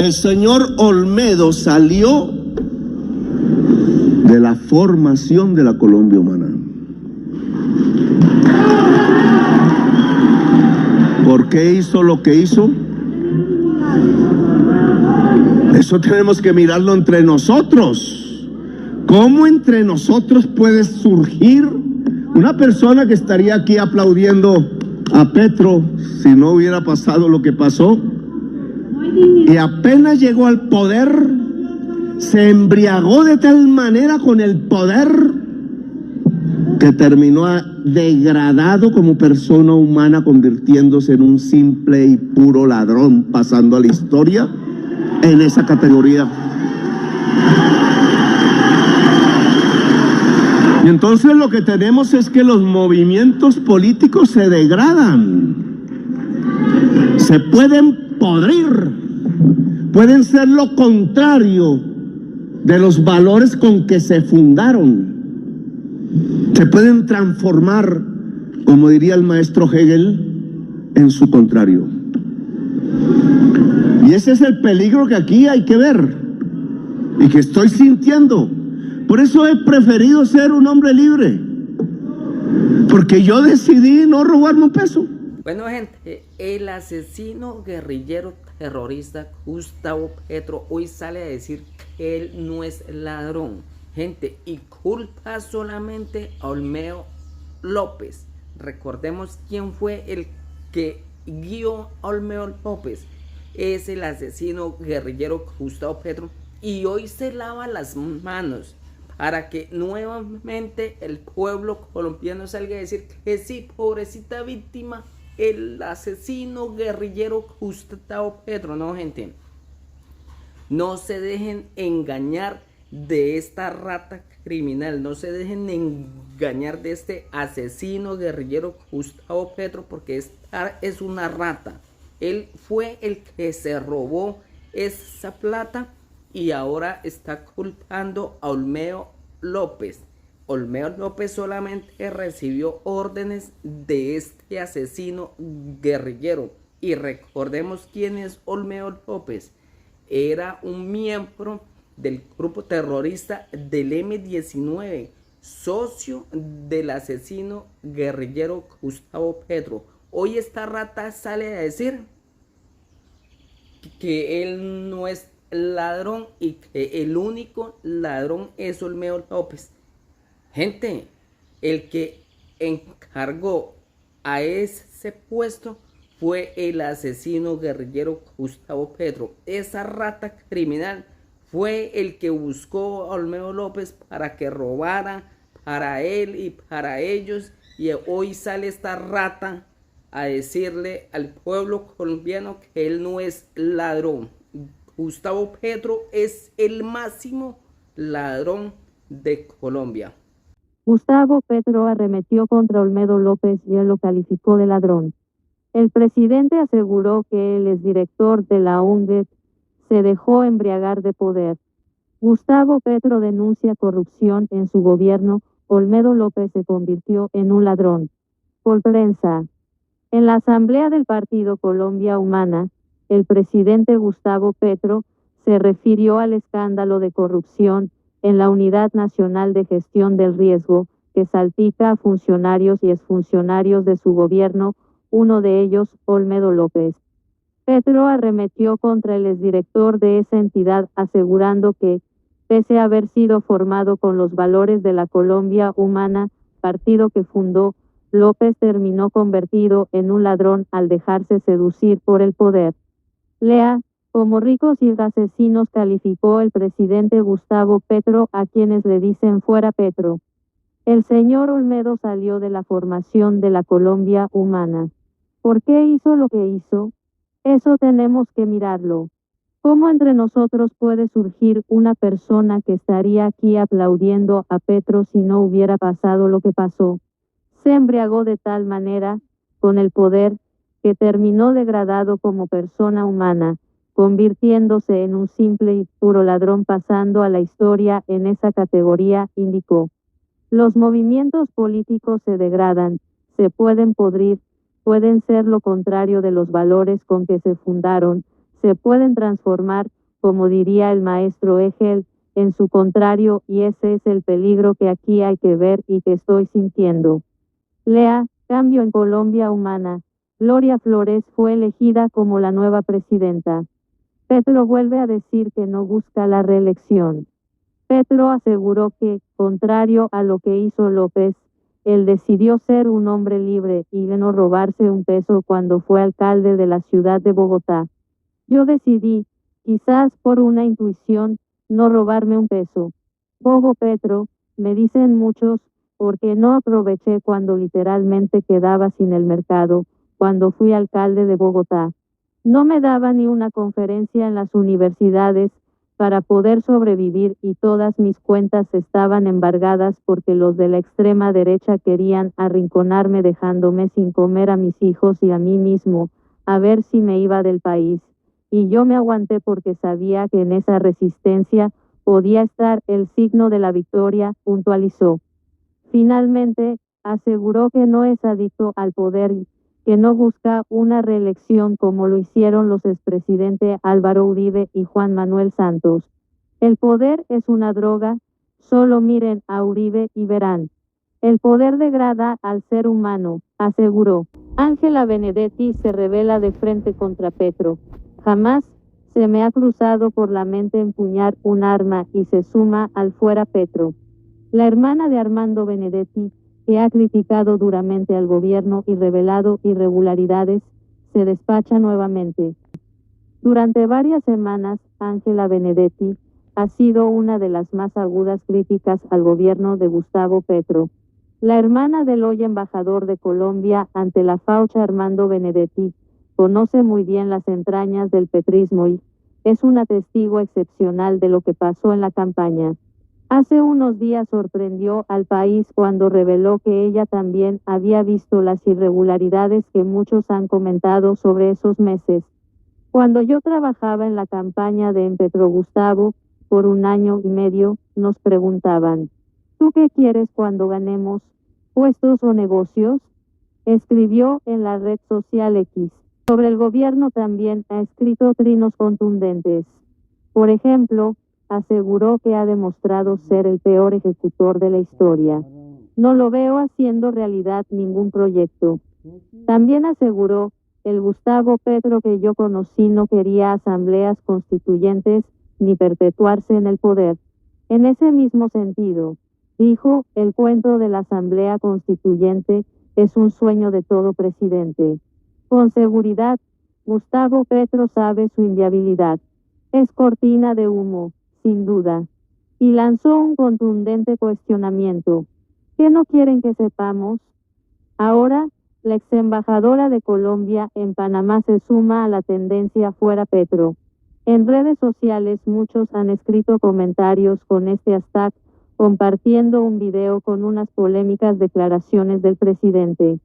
El señor Olmedo salió de la formación de la Colombia humana. ¿Por qué hizo lo que hizo? Eso tenemos que mirarlo entre nosotros. ¿Cómo entre nosotros puede surgir una persona que estaría aquí aplaudiendo a Petro si no hubiera pasado lo que pasó? Y apenas llegó al poder, se embriagó de tal manera con el poder que terminó degradado como persona humana, convirtiéndose en un simple y puro ladrón, pasando a la historia en esa categoría. Y entonces lo que tenemos es que los movimientos políticos se degradan, se pueden podrir, pueden ser lo contrario de los valores con que se fundaron. Se pueden transformar, como diría el maestro Hegel, en su contrario. Y ese es el peligro que aquí hay que ver y que estoy sintiendo. Por eso he preferido ser un hombre libre, porque yo decidí no robarme un peso. Bueno, gente, el asesino guerrillero terrorista Gustavo Petro hoy sale a decir que él no es ladrón, gente, y culpa solamente a Olmedo López. Recordemos quién fue el que guió a Olmedo López. Es el asesino guerrillero Gustavo Petro, y hoy se lava las manos para que nuevamente el pueblo colombiano salga a decir que sí, pobrecita víctima, el asesino guerrillero Gustavo Petro. No, gente, no se dejen engañar de esta rata criminal, no se dejen engañar de este asesino guerrillero Gustavo Petro, porque esta es una rata. Él fue el que se robó esa plata y ahora está culpando a Olmedo López. Olmedo López solamente recibió órdenes de este asesino guerrillero. Y recordemos quién es Olmedo López. Era un miembro del grupo terrorista del M-19, socio del asesino guerrillero Gustavo Petro. Hoy esta rata sale a decir que él no es ladrón y que el único ladrón es Olmedo López. Gente, el que encargó a ese puesto fue el asesino guerrillero Gustavo Petro. Esa rata criminal fue el que buscó a Olmedo López para que robara para él y para ellos, y hoy sale esta rata a decirle al pueblo colombiano que él no es ladrón. Gustavo Petro es el máximo ladrón de Colombia. Gustavo Petro arremetió contra Olmedo López y él lo calificó de ladrón. El presidente aseguró que el exdirector de la UNDED se dejó embriagar de poder. Gustavo Petro denuncia corrupción en su gobierno. Olmedo López se convirtió en un ladrón. Por prensa. En la asamblea del partido Colombia Humana, el presidente Gustavo Petro se refirió al escándalo de corrupción en la Unidad Nacional de Gestión del Riesgo que salpica a funcionarios y exfuncionarios de su gobierno, uno de ellos Olmedo López. Petro arremetió contra el exdirector de esa entidad, asegurando que, pese a haber sido formado con los valores de la Colombia Humana, partido que fundó, López terminó convertido en un ladrón al dejarse seducir por el poder. Lea, como ricos y asesinos calificó el presidente Gustavo Petro a quienes le dicen fuera Petro. El señor Olmedo salió de la formación de la Colombia Humana. ¿Por qué hizo lo que hizo? Eso tenemos que mirarlo. ¿Cómo entre nosotros puede surgir una persona que estaría aquí aplaudiendo a Petro si no hubiera pasado lo que pasó? Se embriagó de tal manera con el poder que terminó degradado como persona humana, convirtiéndose en un simple y puro ladrón, pasando a la historia en esa categoría, indicó. Los movimientos políticos se degradan, se pueden podrir, pueden ser lo contrario de los valores con que se fundaron, se pueden transformar, como diría el maestro Hegel, en su contrario, y ese es el peligro que aquí hay que ver y que estoy sintiendo. Lea, cambio en Colombia humana. Gloria Flores fue elegida como la nueva presidenta. Petro vuelve a decir que no busca la reelección. Petro aseguró que, contrario a lo que hizo López, él decidió ser un hombre libre y de no robarse un peso cuando fue alcalde de la ciudad de Bogotá. Yo decidí, quizás por una intuición, no robarme un peso. Bobo Petro, me dicen muchos, porque no aproveché cuando literalmente quedaba sin el mercado, cuando fui alcalde de Bogotá. No me daba ni una conferencia en las universidades para poder sobrevivir y todas mis cuentas estaban embargadas porque los de la extrema derecha querían arrinconarme dejándome sin comer a mis hijos y a mí mismo, a ver si me iba del país. Y yo me aguanté porque sabía que en esa resistencia podía estar el signo de la victoria, puntualizó. Finalmente, aseguró que no es adicto al poder y que no busca una reelección como lo hicieron los expresidentes Álvaro Uribe y Juan Manuel Santos. El poder es una droga, solo miren a Uribe y verán. El poder degrada al ser humano, aseguró. Ángela Benedetti se revela de frente contra Petro. Jamás se me ha cruzado por la mente empuñar un arma y se suma al fuera Petro. La hermana de Armando Benedetti, que ha criticado duramente al gobierno y revelado irregularidades, se despacha nuevamente. Durante varias semanas, Ángela Benedetti ha sido una de las más agudas críticas al gobierno de Gustavo Petro. La hermana del hoy embajador de Colombia ante la faucha Armando Benedetti conoce muy bien las entrañas del petrismo y es una testigo excepcional de lo que pasó en la campaña. Hace unos días sorprendió al país cuando reveló que ella también había visto las irregularidades que muchos han comentado sobre esos meses. Cuando yo trabajaba en la campaña de Petro Gustavo, por 1 año y medio, nos preguntaban, ¿tú qué quieres cuando ganemos? ¿Puestos o negocios? Escribió en la red social X. Sobre el gobierno también ha escrito trinos contundentes. Por ejemplo, aseguró que ha demostrado ser el peor ejecutor de la historia. No lo veo haciendo realidad ningún proyecto. También aseguró, el Gustavo Petro que yo conocí no quería asambleas constituyentes ni perpetuarse en el poder. En ese mismo sentido, dijo, el cuento de la asamblea constituyente es un sueño de todo presidente. Con seguridad, Gustavo Petro sabe su inviabilidad. Es cortina de humo, sin duda. Y lanzó un contundente cuestionamiento. ¿Qué no quieren que sepamos? Ahora, la exembajadora de Colombia en Panamá se suma a la tendencia fuera Petro. En redes sociales muchos han escrito comentarios con este hashtag, compartiendo un video con unas polémicas declaraciones del presidente.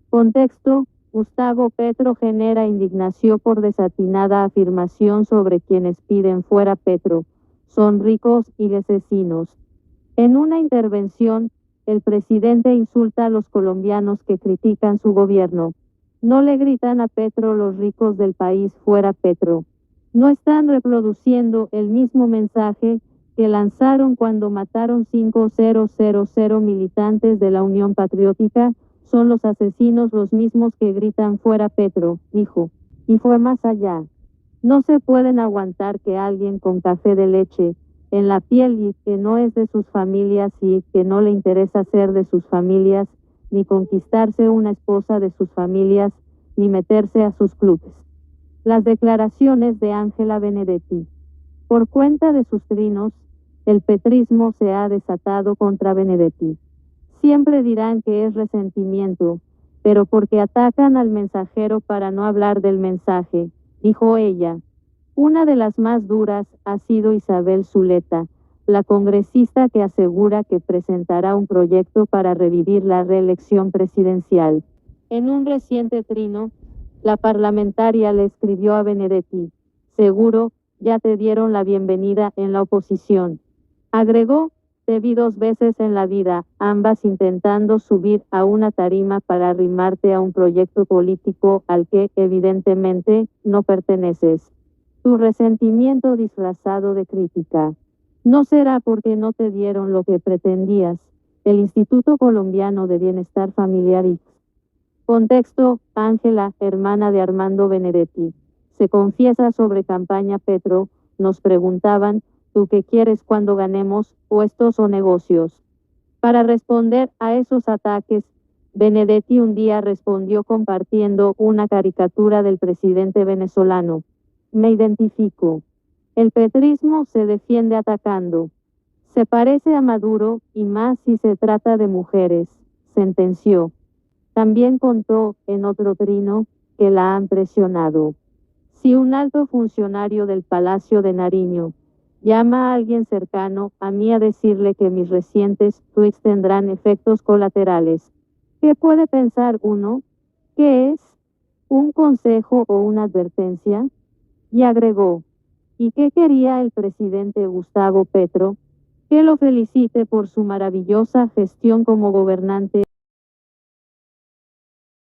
Contexto: Gustavo Petro genera indignación por desatinada afirmación sobre quienes piden fuera Petro. Son ricos y asesinos. En una intervención, el presidente insulta a los colombianos que critican su gobierno. No le gritan a Petro los ricos del país fuera Petro. No están reproduciendo el mismo mensaje que lanzaron cuando mataron 5.000 militantes de la Unión Patriótica. Son los asesinos los mismos que gritan fuera Petro, dijo. Y fue más allá. No se pueden aguantar que alguien con café de leche en la piel y que no es de sus familias y que no le interesa ser de sus familias, ni conquistarse una esposa de sus familias, ni meterse a sus clubes. Las declaraciones de Ángela Benedetti. Por cuenta de sus trinos, el petrismo se ha desatado contra Benedetti. Siempre dirán que es resentimiento, pero porque atacan al mensajero para no hablar del mensaje, dijo ella. Una de las más duras ha sido Isabel Zuleta, la congresista que asegura que presentará un proyecto para revivir la reelección presidencial. En un reciente trino, la parlamentaria le escribió a Benedetti, seguro, ya te dieron la bienvenida en la oposición. Agregó, te vi 2 veces en la vida, ambas intentando subir a una tarima para arrimarte a un proyecto político al que, evidentemente, no perteneces. Tu resentimiento disfrazado de crítica. No será porque no te dieron lo que pretendías. El Instituto Colombiano de Bienestar Familiar ICS. Contexto: Ángela, hermana de Armando Benedetti, se confiesa sobre campaña Petro. Nos preguntaban, ¿tú qué quieres cuando ganemos, o estos o negocios? Para responder a esos ataques, Benedetti un día respondió compartiendo una caricatura del presidente venezolano. Me identifico. El petrismo se defiende atacando. Se parece a Maduro, y más si se trata de mujeres, sentenció. También contó, en otro trino, que la han presionado. Si un alto funcionario del Palacio de Nariño llama a alguien cercano a mí a decirle que mis recientes tweets tendrán efectos colaterales, ¿qué puede pensar uno? ¿Qué es? ¿Un consejo o una advertencia? Y agregó, ¿y qué quería el presidente Gustavo Petro? Que lo felicite por su maravillosa gestión como gobernante.